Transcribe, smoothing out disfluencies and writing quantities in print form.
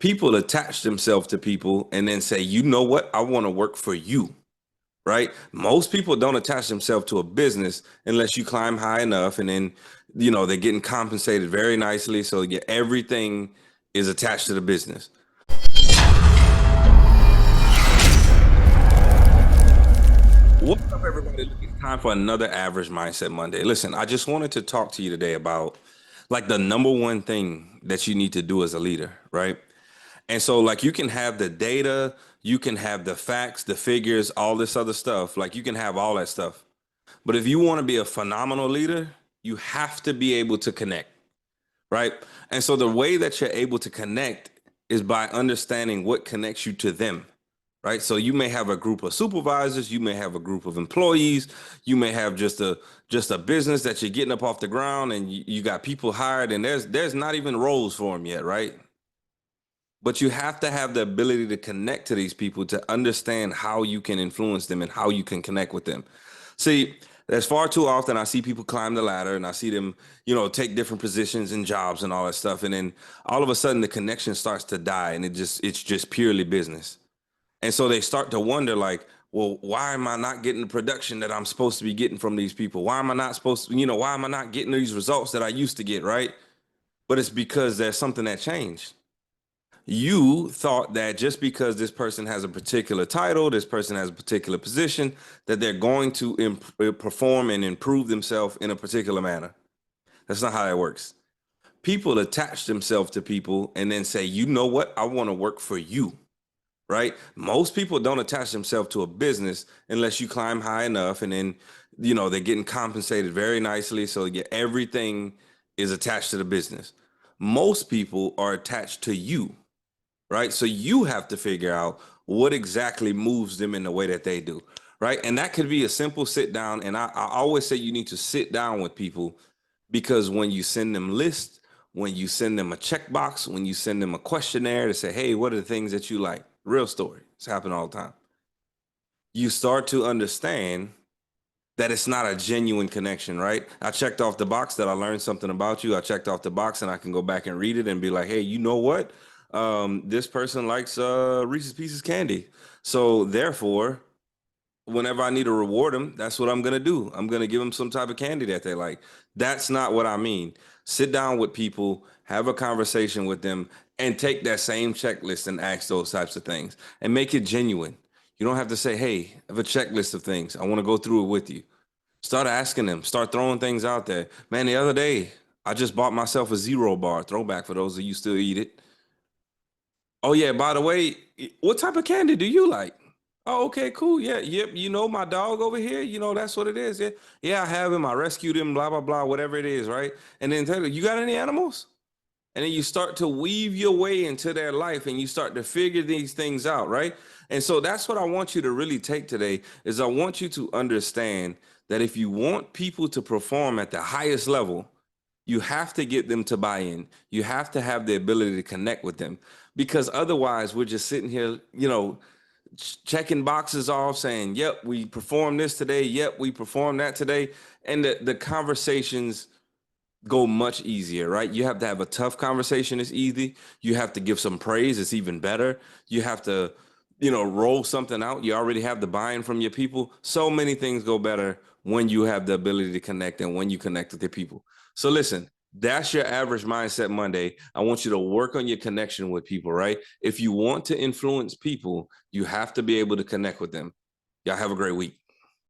People attach themselves to people and then say, you know what? I want to work for you, right? Most people don't attach themselves to a business unless you climb high enough and then, they're getting compensated very nicely. So everything is attached to the business. What's up, everybody? Look, it's time for another Average Mindset Monday. Listen, I just wanted to talk to you today about like the number one thing that you need to do as a leader, right? And so, like, you can have the data, you can have the facts, the figures, all this other stuff. Like, you can have all that stuff. But if you want to be a phenomenal leader, you have to be able to connect, right? And so, the way that you're able to connect is by understanding what connects you to them, right? So you may have a group of supervisors, you may have a group of employees, you may have just a business that you're getting up off the ground, and you got people hired, and there's not even roles for them yet, right? But you have to have the ability to connect to these people to understand how you can influence them and how you can connect with them. See, there's far too often I see people climb the ladder and I see them, take different positions and jobs and all that stuff. And then all of a sudden the connection starts to die and it's just purely business. And so they start to wonder, like, well, why am I not getting the production that I'm supposed to be getting from these people? Why am I not supposed to, why am I not getting these results that I used to get, right? But it's because there's something that changed. You thought that just because this person has a particular title, this person has a particular position, that they're going to perform and improve themselves in a particular manner. That's not how that works. People attach themselves to people and then say, you know what? I want to work for you, right? Most people don't attach themselves to a business unless you climb high enough and then, they're getting compensated very nicely. So everything is attached to the business. Most people are attached to you, right? So you have to figure out what exactly moves them in the way that they do, right? And that could be a simple sit down. And I always say you need to sit down with people, because when you send them lists, when you send them a checkbox, when you send them a questionnaire to say, hey, what are the things that you like? Real story. It's happening all the time. You start to understand that it's not a genuine connection, right? I checked off the box that I learned something about you. I checked off the box and I can go back and read it and be like, hey, you know what? This person likes Reese's Pieces candy. So therefore, whenever I need to reward them, that's what I'm going to do. I'm going to give them some type of candy that they like. That's not what I mean. Sit down with people, have a conversation with them, and take that same checklist and ask those types of things and make it genuine. You don't have to say, hey, I have a checklist of things. I want to go through it with you. Start asking them, start throwing things out there. Man, the other day, I just bought myself a Zero Bar, throwback for those of you still eat it. Oh yeah, by the way, what type of candy do you like? Oh, okay, cool. Yeah, yep. My dog over here, that's what it is. Yeah, yeah, I have him. I rescued him, blah, blah, blah, whatever it is, right? And then tell you got any animals? And then you start to weave your way into their life and you start to figure these things out, right? And so that's what I want you to really take today is I want you to understand that if you want people to perform at the highest level, you have to get them to buy in. You have to have the ability to connect with them, because otherwise we're just sitting here, checking boxes off saying, yep, we performed this today. Yep, we performed that today. And the conversations go much easier, right? You have to have a tough conversation. It's easy. You have to give some praise. It's even better. You have to, roll something out. You already have the buy-in from your people. So many things go better when you have the ability to connect and when you connect with your people. So listen, that's your Average Mindset Monday. I want you to work on your connection with people, right? If you want to influence people, you have to be able to connect with them. Y'all have a great week.